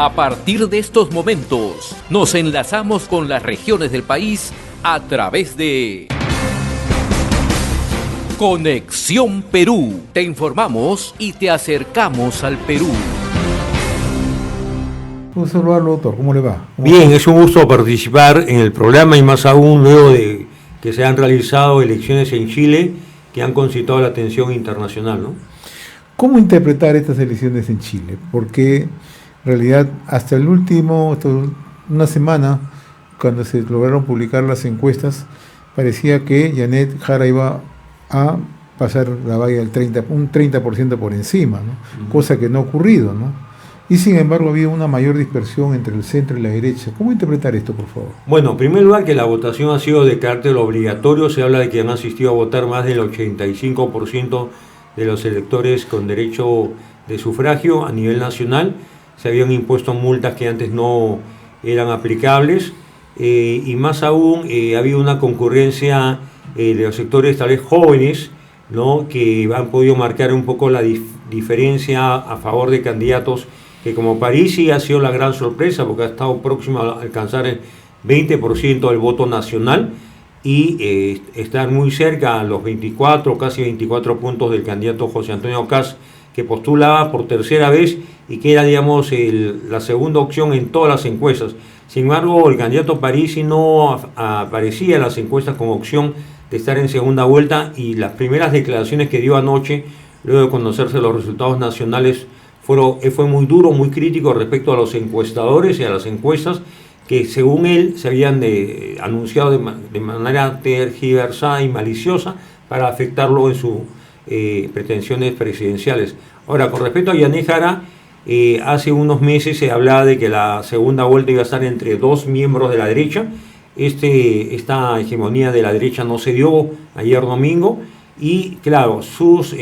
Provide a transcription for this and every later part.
A partir de estos momentos, nos enlazamos con las regiones del país a través de Conexión Perú. Te informamos y te acercamos al Perú. Un saludo, doctor. ¿Cómo le va? Bien, es un gusto participar en el programa y más aún luego de que se han realizado elecciones en Chile que han concitado la atención internacional, ¿no? ¿Cómo interpretar estas elecciones en Chile? Porque en realidad hasta una semana, cuando se lograron publicar las encuestas, parecía que Janet Jara iba a pasar la valla del 30% por encima, ¿no? Cosa que no ha ocurrido, ¿no? Y sin embargo había una mayor dispersión entre el centro y la derecha. ¿Cómo interpretar esto, por favor? Bueno, en primer lugar, que la votación ha sido de carácter obligatorio. Se habla de que han asistido a votar más del 85% de los electores con derecho de sufragio a nivel nacional. Se habían impuesto multas que antes no eran aplicables. Y más aún, ha habido una concurrencia de los sectores tal vez jóvenes, ¿no?, que han podido marcar un poco la diferencia a favor de candidatos que, como Parisi, ha sido la gran sorpresa porque ha estado próximo a alcanzar el 20% del voto nacional y estar muy cerca a los 24, casi 24 puntos del candidato José Antonio Kast, que postulaba por tercera vez y que era, digamos, la segunda opción en todas las encuestas. Sin embargo, el candidato Parisi no aparecía en las encuestas como opción de estar en segunda vuelta, y las primeras declaraciones que dio anoche, luego de conocerse los resultados nacionales, fue muy duro, muy crítico respecto a los encuestadores y a las encuestas que, según él, se habían anunciado de manera tergiversada y maliciosa para afectarlo en sus pretensiones presidenciales. Ahora, con respecto a Janet Jara, hace unos meses se hablaba de que la segunda vuelta iba a estar entre dos miembros de la derecha. Esta hegemonía de la derecha no se dio ayer domingo, y claro, sus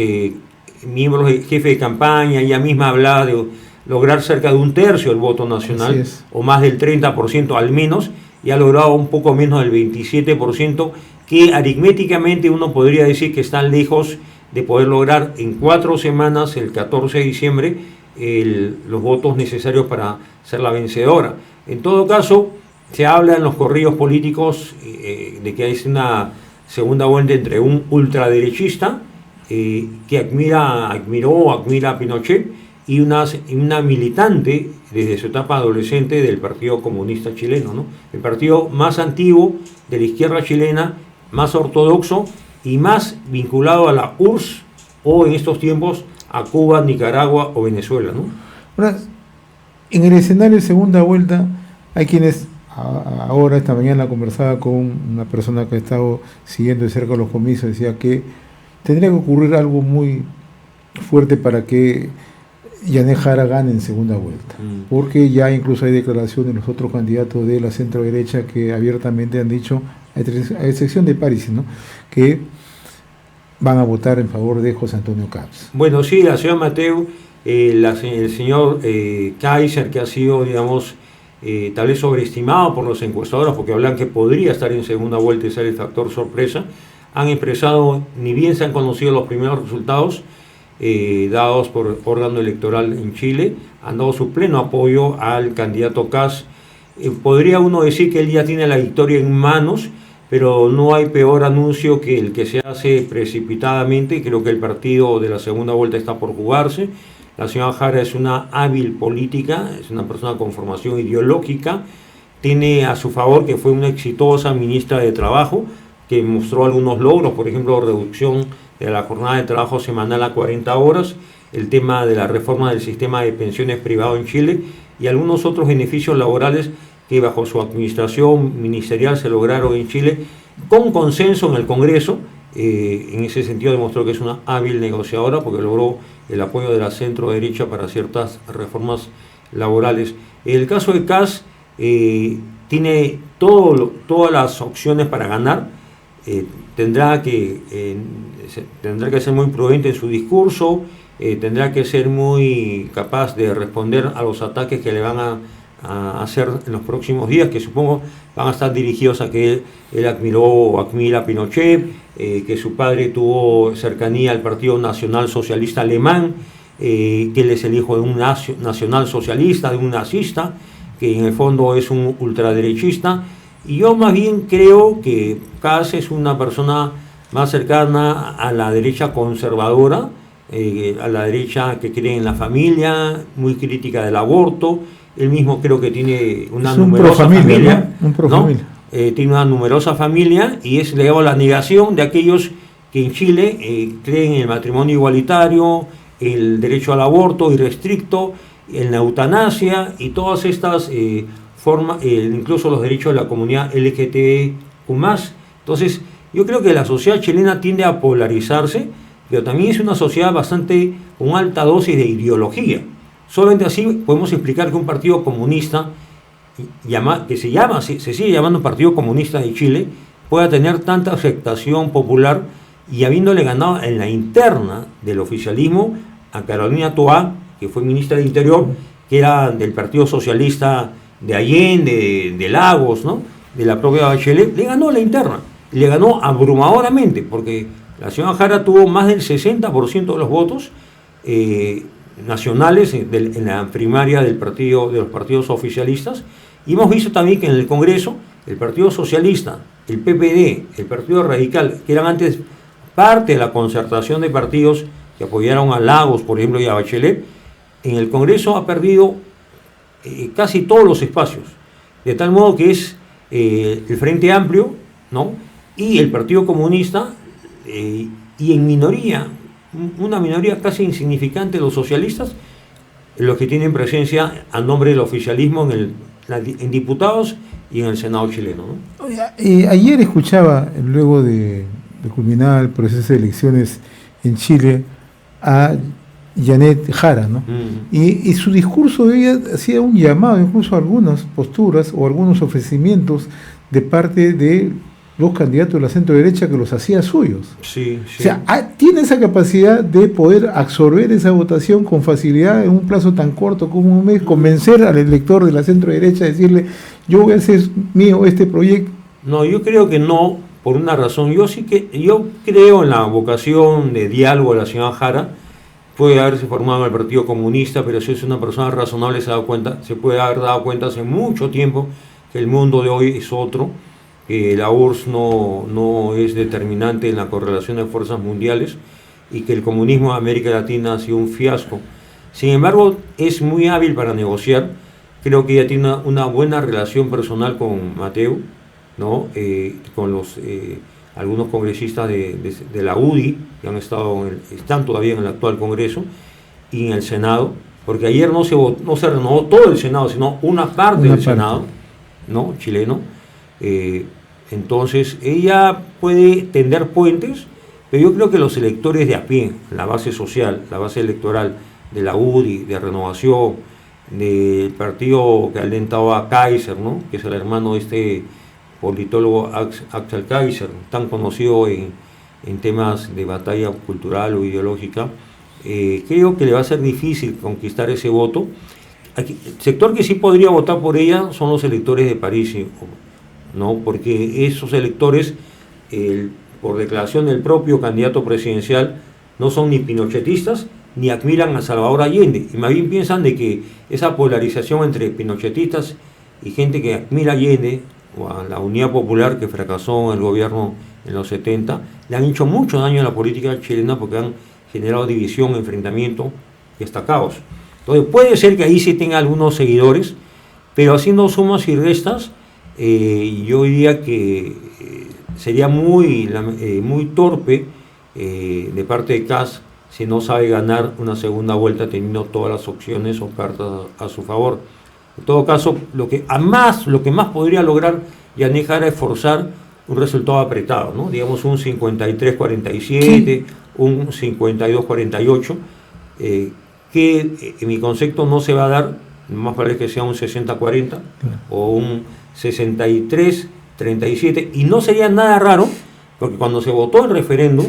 miembros, jefe de campaña, ella misma hablaba de lograr cerca de un tercio del voto nacional, o más del 30% al menos, y ha logrado un poco menos del 27%, que aritméticamente uno podría decir que están lejos de poder lograr en 4 semanas, el 14 de diciembre, los votos necesarios para ser la vencedora. En todo caso, se habla en los corrillos políticos de que hay una segunda vuelta entre un ultraderechista que admira a Pinochet y una militante desde su etapa adolescente del Partido Comunista Chileno, ¿no? El partido más antiguo de la izquierda chilena, más ortodoxo y más vinculado a la URSS, o en estos tiempos a Cuba, Nicaragua o Venezuela, ¿no? Ahora, en el escenario de segunda vuelta hay quienes, ahora esta mañana conversaba con una persona que ha estado siguiendo de cerca los comicios, decía que tendría que ocurrir algo muy fuerte para que Janet Jara gane en segunda vuelta, porque ya incluso hay declaraciones de los otros candidatos de la centro derecha que abiertamente han dicho, a excepción de Parisi, ¿no?, que van a votar en favor de José Antonio Kast. Bueno, sí, la señora Mateu, el señor Kaiser, que ha sido, digamos, tal vez sobreestimado por los encuestadores porque hablan que podría estar en segunda vuelta y ser el factor sorpresa, han expresado, ni bien se han conocido los primeros resultados dados por órgano electoral en Chile, han dado su pleno apoyo al candidato Kast. Podría uno decir que él ya tiene la victoria en manos, pero no hay peor anuncio que el que se hace precipitadamente. Creo que el partido de la segunda vuelta está por jugarse. La señora Jara es una hábil política, es una persona con formación ideológica, tiene a su favor que fue una exitosa ministra de Trabajo, que mostró algunos logros, por ejemplo, reducción de la jornada de trabajo semanal a 40 horas, el tema de la reforma del sistema de pensiones privado en Chile y algunos otros beneficios laborales que bajo su administración ministerial se lograron en Chile con consenso en el Congreso. En ese sentido demostró que es una hábil negociadora porque logró el apoyo de la centro derecha para ciertas reformas laborales. El caso de Kast tiene todas las opciones para ganar. Tendrá que ser muy prudente en su discurso, tendrá que ser muy capaz de responder a los ataques que le van a hacer en los próximos días, que supongo van a estar dirigidos a que él admiró o admira a Pinochet, que su padre tuvo cercanía al Partido Nacional Socialista Alemán, que él es el hijo de un nacional socialista, de un nazista, que en el fondo es un ultraderechista. Y yo más bien creo que Kast es una persona más cercana a la derecha conservadora, a la derecha que cree en la familia, muy crítica del aborto. Él mismo creo que tiene una numerosa familia, ¿no? Un pro-familia. Tiene una numerosa familia y es legado a la negación de aquellos que en Chile creen en el matrimonio igualitario, el derecho al aborto irrestricto, en la eutanasia y todas estas formas, incluso los derechos de la comunidad LGTBQ+. Entonces, yo creo que la sociedad chilena tiende a polarizarse, pero también es una sociedad bastante con alta dosis de ideología. Solamente así podemos explicar que un partido comunista, que se sigue llamando Partido Comunista de Chile, pueda tener tanta aceptación popular y habiéndole ganado en la interna del oficialismo a Carolina Toá, que fue ministra de Interior, que era del Partido Socialista de Allende, de Lagos, ¿no? De la propia Bachelet, le ganó la interna, le ganó abrumadoramente, porque la señora Jara tuvo más del 60% de los votos nacionales en la primaria de los partidos oficialistas, y hemos visto también que en el Congreso el Partido Socialista, el PPD, el Partido Radical, que eran antes parte de la concertación de partidos que apoyaron a Lagos, por ejemplo, y a Bachelet, en el Congreso ha perdido casi todos los espacios, de tal modo que es el Frente Amplio, ¿no? Y el Partido Comunista, y en minoría, una minoría casi insignificante, los socialistas, los que tienen presencia a nombre del oficialismo en diputados y en el Senado chileno, ¿no? Oiga, ayer escuchaba, luego de culminar el proceso de elecciones en Chile, a Janet Jara, ¿no? Y su discurso, ella hacía un llamado incluso a algunas posturas o algunos ofrecimientos de parte de los candidatos de la centro derecha que los hacía suyos. Sí, sí. O sea, tiene esa capacidad de poder absorber esa votación con facilidad en un plazo tan corto como un mes, convencer al elector de la centro derecha, decirle, yo voy a hacer mío este proyecto. No, yo creo que no, por una razón. Yo creo en la vocación de diálogo de la señora Jara. Puede haberse formado en el Partido Comunista, pero si es una persona razonable se puede haber dado cuenta hace mucho tiempo que el mundo de hoy es otro, que la URSS no es determinante en la correlación de fuerzas mundiales y que el comunismo de América Latina ha sido un fiasco. Sin embargo, es muy hábil para negociar. Creo que ella tiene una buena relación personal con Mateu, ¿no? Con algunos congresistas de la UDI, que están todavía en el actual Congreso, y en el Senado, porque ayer no se renovó todo el Senado, sino una parte del Senado, ¿no? Chileno. Entonces, ella puede tender puentes, pero yo creo que los electores de a pie, la base social, la base electoral de la UDI, de Renovación, del partido que alentaba a Kaiser, ¿no? Que es el hermano de este politólogo Axel Kaiser, tan conocido en temas de batalla cultural o ideológica, creo que le va a ser difícil conquistar ese voto. El sector que sí podría votar por ella son los electores de París, ¿no? Porque esos electores, por declaración del propio candidato presidencial, no son ni pinochetistas ni admiran a Salvador Allende, y más bien piensan de que esa polarización entre pinochetistas y gente que admira a Allende o a la Unidad Popular, que fracasó en el gobierno en los 70, le han hecho mucho daño a la política chilena porque han generado división, enfrentamiento y hasta caos. Entonces puede ser que ahí sí tenga algunos seguidores, pero haciendo sumas y restas, yo diría que sería muy torpe de parte de Kast si no sabe ganar una segunda vuelta teniendo todas las opciones o cartas a su favor. En todo caso, lo que más podría lograr Janet Jara es forzar un resultado apretado, ¿no? Digamos un 53-47, sí, un 52-48, que en mi concepto no se va a dar, más vale que sea un 60-40 o un 63-37, y no sería nada raro, porque cuando se votó el referéndum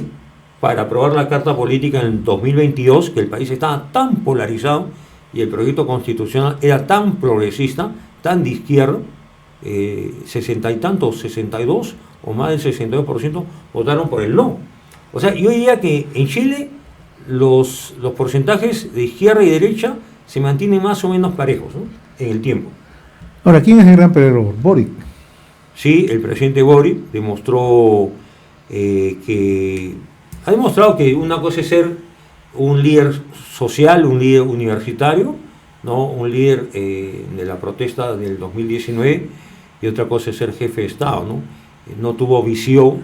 para aprobar la Carta Política en el 2022, que el país estaba tan polarizado y el proyecto constitucional era tan progresista, tan de izquierda, 60 y tantos, 62 o más del 62% votaron por el no. O sea, yo diría que en Chile los porcentajes de izquierda y derecha se mantienen más o menos parejos, ¿no?, en el tiempo. Ahora, ¿quién es el gran perdedor? Boric. Sí, el presidente Boric demostró ha demostrado que una cosa es ser un líder social, un líder universitario, ¿no?, un líder de la protesta del 2019, y otra cosa es ser jefe de Estado, ¿no? No tuvo visión,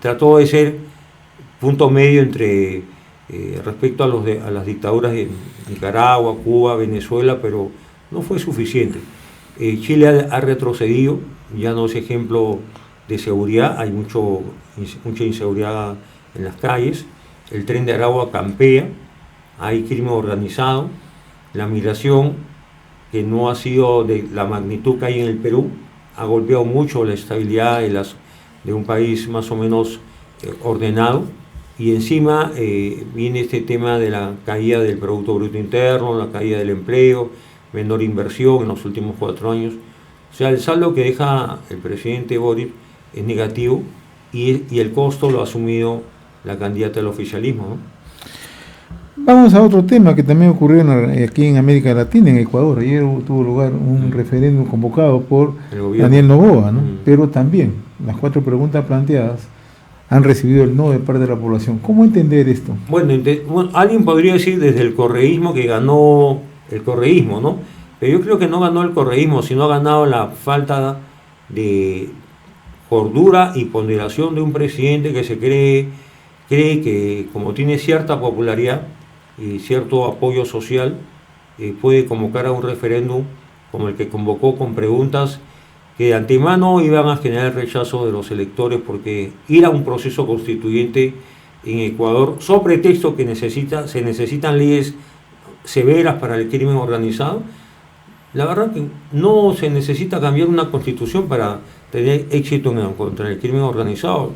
trató de ser punto medio entre respecto a las dictaduras de Nicaragua, Cuba, Venezuela, pero no fue suficiente. Chile ha retrocedido, ya no es ejemplo de seguridad, hay mucha inseguridad en las calles, el Tren de Aragua campea, hay crimen organizado, la migración, que no ha sido de la magnitud que hay en el Perú, ha golpeado mucho la estabilidad de un país más o menos ordenado, y encima viene este tema de la caída del Producto Bruto Interno, la caída del empleo, menor inversión en los últimos 4 años. O sea, el saldo que deja el presidente Boric es negativo, y el costo lo ha asumido la candidata del oficialismo, ¿no? Vamos a otro tema que también ocurrió aquí en América Latina, en Ecuador. Ayer tuvo lugar un referéndum convocado por Daniel Noboa, ¿no? Pero también las 4 preguntas planteadas han recibido el no de parte de la población. ¿Cómo entender esto? Bueno, alguien podría decir desde el correísmo que ganó el correísmo, ¿no? Pero yo creo que no ganó el correísmo, sino ha ganado la falta de cordura y ponderación de un presidente que cree que, como tiene cierta popularidad y cierto apoyo social, puede convocar a un referéndum como el que convocó, con preguntas que de antemano iban a generar el rechazo de los electores, porque ir a un proceso constituyente en Ecuador, sobre pretexto que se necesitan leyes severas para el crimen organizado, la verdad que no se necesita cambiar una constitución para tener éxito contra el crimen organizado.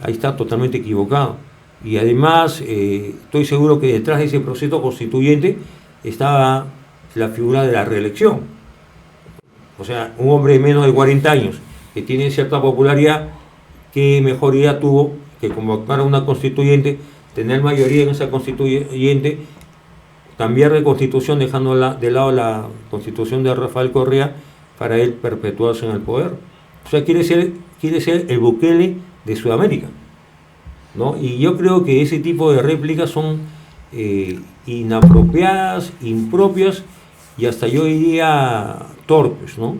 Ahí está totalmente equivocado. Y además estoy seguro que detrás de ese proceso constituyente estaba la figura de la reelección. O sea, un hombre de menos de 40 años que tiene cierta popularidad, ¿qué mejor idea tuvo que convocar a una constituyente, tener mayoría en esa constituyente, cambiar de constitución dejando de lado la constitución de Rafael Correa para él perpetuarse en el poder? O sea, quiere ser el Bukele de Sudamérica, ¿no? Y yo creo que ese tipo de réplicas son inapropiadas, impropias, y hasta yo diría torpes, ¿no?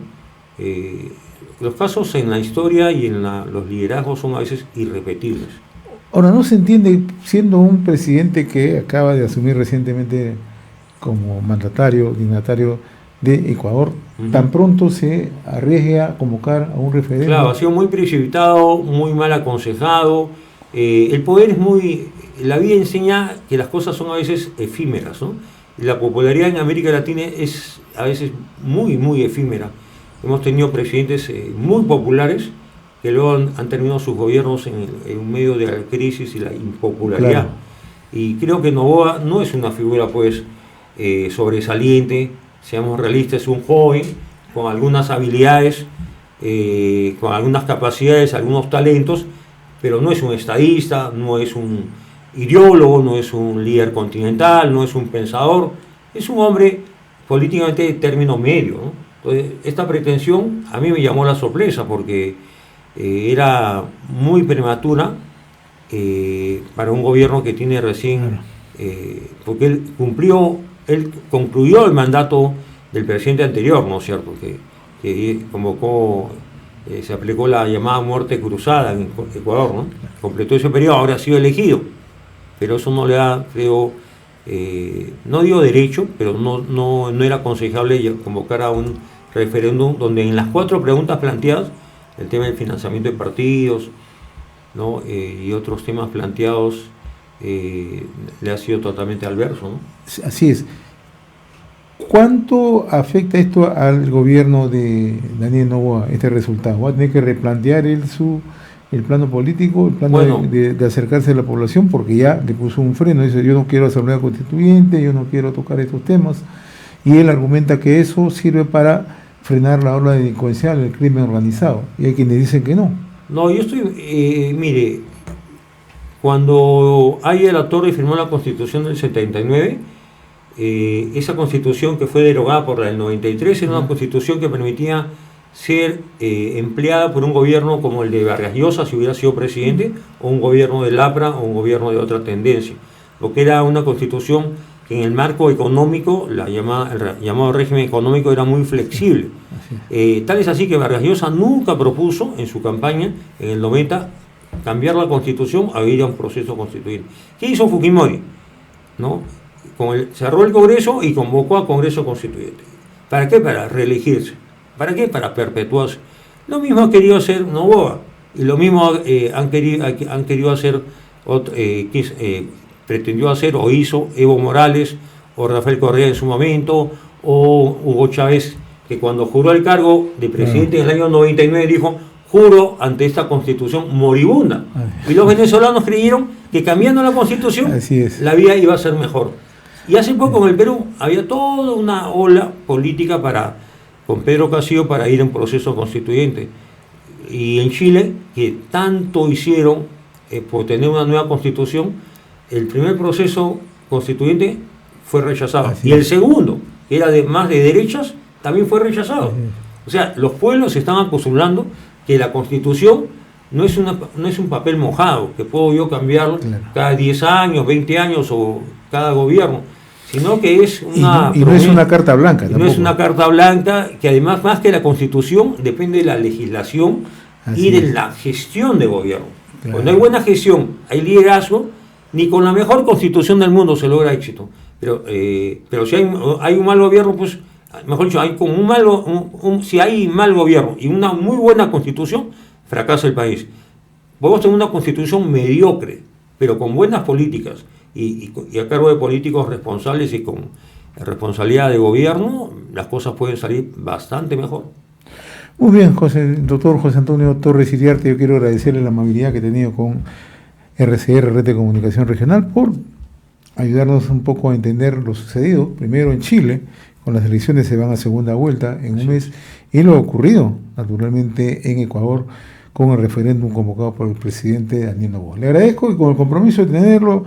Los casos en la historia y en los liderazgos son a veces irrepetibles. Ahora, no se entiende, siendo un presidente que acaba de asumir recientemente como dignatario de Ecuador, tan pronto se arriesga a convocar a un referéndum. Claro, ha sido muy precipitado, muy mal aconsejado. El poder es la vida enseña que las cosas son a veces efímeras, ¿no? La popularidad en América Latina es a veces muy, muy efímera. Hemos tenido presidentes muy populares que luego han terminado sus gobiernos en medio de la crisis y la impopularidad. Claro. Y creo que Noboa no es una figura pues sobresaliente, seamos realistas, es un joven con algunas habilidades, con algunas capacidades, algunos talentos, pero no es un estadista, no es un ideólogo, no es un líder continental, no es un pensador, es un hombre políticamente de término medio, ¿no? Entonces, esta pretensión a mí me llamó la sorpresa, porque era muy prematura para un gobierno que tiene recién, porque él concluyó el mandato del presidente anterior, ¿no es cierto?, que convocó, se aplicó la llamada muerte cruzada en Ecuador, ¿no? Completó ese periodo, ahora ha sido elegido, pero eso no le da, creo, no digo derecho, pero no era aconsejable convocar a un referéndum donde en las 4 preguntas planteadas, el tema del financiamiento de partidos, ¿no?, y otros temas planteados, le ha sido totalmente adverso, ¿no? Así es. ¿Cuánto afecta esto al gobierno de Daniel Noboa, este resultado? ¿Va a tener que replantear el plano político, el plano de acercarse a la población? Porque ya le puso un freno, dice: yo no quiero asamblea constituyente, yo no quiero tocar estos temas, y él argumenta que eso sirve para frenar la ola delincuencial, el crimen organizado, y hay quienes dicen que no. No, yo estoy, mire, Cuando Aya La Torre firmó la Constitución del 79, esa Constitución que fue derogada por la del 93 era una Constitución que permitía ser empleada por un gobierno como el de Vargas Llosa, si hubiera sido presidente, o un gobierno de Lapra, o un gobierno de otra tendencia. Lo que era una Constitución que en el marco económico, el llamado régimen económico, era muy flexible. Tal es así que Vargas Llosa nunca propuso en su campaña, en el 90, cambiar la Constitución a ir a un proceso constituyente. ¿Qué hizo Fujimori? ¿No? Cerró el Congreso y convocó a Congreso Constituyente. ¿Para qué? Para reelegirse. ¿Para qué? Para perpetuarse. Lo mismo ha querido hacer Noboa, y lo mismo han querido hacer, pretendió hacer o hizo Evo Morales, o Rafael Correa en su momento, o Hugo Chávez, que cuando juró el cargo de presidente en el año 99 dijo: juro ante esta Constitución moribunda. Y los venezolanos creyeron que cambiando la Constitución la vida iba a ser mejor. Y hace poco en el Perú había toda una ola política con Pedro Castillo para ir a un proceso constituyente. Y en Chile, que tanto hicieron por tener una nueva Constitución, el primer proceso constituyente fue rechazado. Y el segundo, que era más de derechas, también fue rechazado. O sea, los pueblos se están acostumbrando que la Constitución no es un papel mojado, que puedo yo cambiar cada 10 años, 20 años o cada gobierno, sino que es una... Y no es una carta blanca. No es una carta blanca, que además, más que la Constitución, depende de la legislación y de la gestión de gobierno. Cuando hay buena gestión, hay liderazgo, ni con la mejor Constitución del mundo se logra éxito. Pero si hay un mal gobierno, pues, mejor dicho, si hay mal gobierno y una muy buena Constitución, fracasa el país. Podemos tener una Constitución mediocre, pero con buenas políticas y a cargo de políticos responsables y con responsabilidad de gobierno, las cosas pueden salir bastante mejor. Muy bien, doctor José Antonio Torres Iriarte, yo quiero agradecerle la amabilidad que he tenido con RCR, Red de Comunicación Regional, por ayudarnos un poco a entender lo sucedido, primero en Chile, con las elecciones se van a segunda vuelta en un mes, y lo ocurrido, naturalmente, en Ecuador, con el referéndum convocado por el presidente Daniel Noboa. Le agradezco y con el compromiso de tenerlo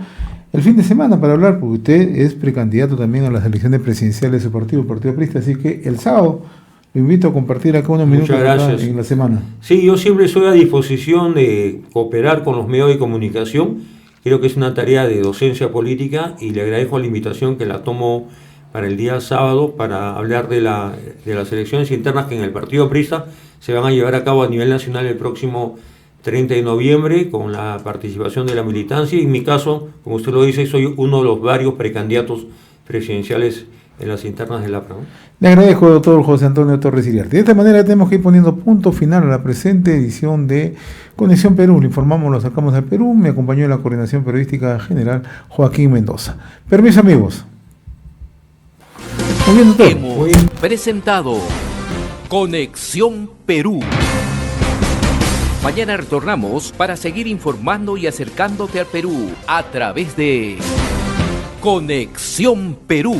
el fin de semana para hablar, porque usted es precandidato también a las elecciones presidenciales de su partido, el Partido Aprista, así que el sábado lo invito a compartir acá unos minutos en la semana. Sí, yo siempre estoy a disposición de cooperar con los medios de comunicación. Creo que es una tarea de docencia política y le agradezco la invitación, que la tomo para el día sábado para hablar de las elecciones internas que en el Partido Aprista se van a llevar a cabo a nivel nacional el próximo 30 de noviembre con la participación de la militancia. Y en mi caso, como usted lo dice, soy uno de los varios precandidatos presidenciales en las internas del APRA, ¿no? Le agradezco, doctor José Antonio Torres Iriarte. De esta manera tenemos que ir poniendo punto final a la presente edición de Conexión Perú. Le informamos, lo sacamos del Perú. Me acompañó en la coordinación periodística general Joaquín Mendoza. Permiso, amigos. Muy bien, doctor. Hemos presentado Conexión Perú. Mañana retornamos para seguir informando y acercándote al Perú a través de Conexión Perú.